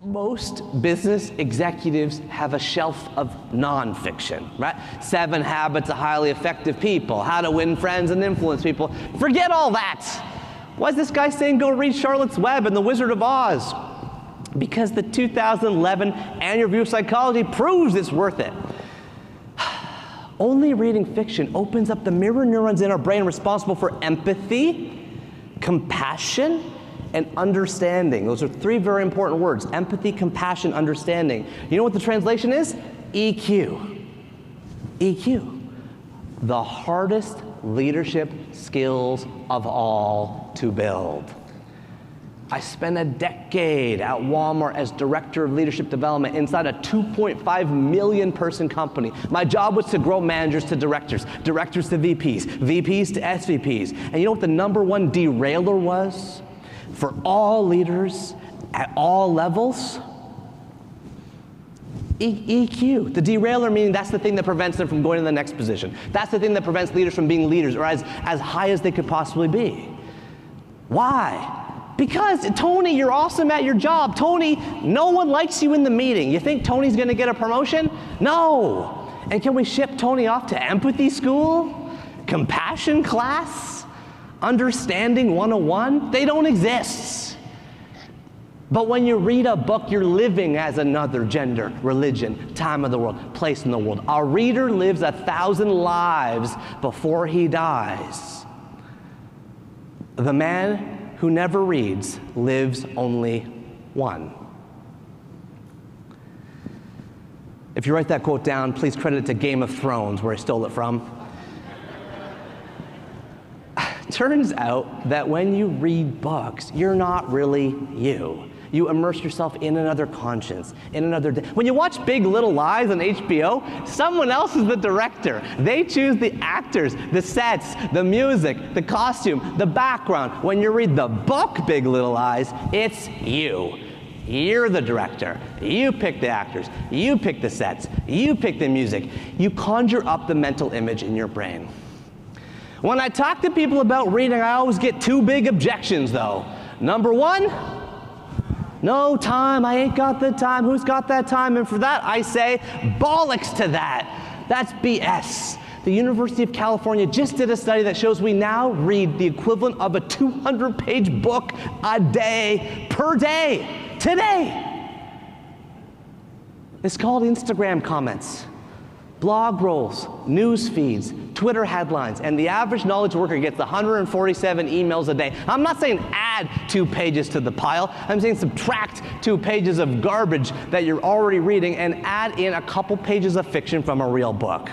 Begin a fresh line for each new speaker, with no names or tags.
Most business executives have a shelf of nonfiction, right? 7 Habits of Highly Effective People, How to Win Friends and Influence People. Forget all that. Why is this guy saying go read Charlotte's Web and The Wizard of Oz? Because the 2011 Annual Review of Psychology proves it's worth it. Only reading fiction opens up the mirror neurons in our brain responsible for empathy, compassion, and understanding. Those are 3 very important words: empathy, compassion, understanding. You know what the translation is? EQ. EQ. The hardest leadership skills of all to build. I spent a decade at Walmart as Director of Leadership Development inside a 2.5 million person company. My job was to grow managers to directors, directors to VPs, VPs to SVPs. And you know what the #1 derailer was for all leaders at all levels? EQ. The derailer meaning that's the thing that prevents them from going to the next position. That's the thing that prevents leaders from being leaders or as high as they could possibly be. Why? Because, Tony, you're awesome at your job. Tony, no one likes you in the meeting. You think Tony's gonna get a promotion? No. And can we ship Tony off to empathy school? Compassion class? Understanding 101? They don't exist. But when you read a book, you're living as another gender, religion, time of the world, place in the world. Our reader lives 1,000 lives before he dies. The man who never reads lives only one. If you write that quote down, please credit it to Game of Thrones, where I stole it from. Turns out that when you read books, you're not really you. You immerse yourself in another conscience, in another day. When you watch Big Little Lies on HBO, someone else is the director. They choose the actors, the sets, the music, the costume, the background. When you read the book Big Little Lies, it's you. You're the director. You pick the actors. You pick the sets. You pick the music. You conjure up the mental image in your brain. When I talk to people about reading, I always get 2 big objections, though. #1, no time, I ain't got the time, who's got that time? And for that, I say, bollocks to that. That's BS. The University of California just did a study that shows we now read the equivalent of a 200-page book a day, per day, today. It's called Instagram comments, blog rolls, news feeds, Twitter headlines, and the average knowledge worker gets 147 emails a day. I'm not saying add 2 pages to the pile. I'm saying subtract 2 pages of garbage that you're already reading and add in a couple pages of fiction from a real book.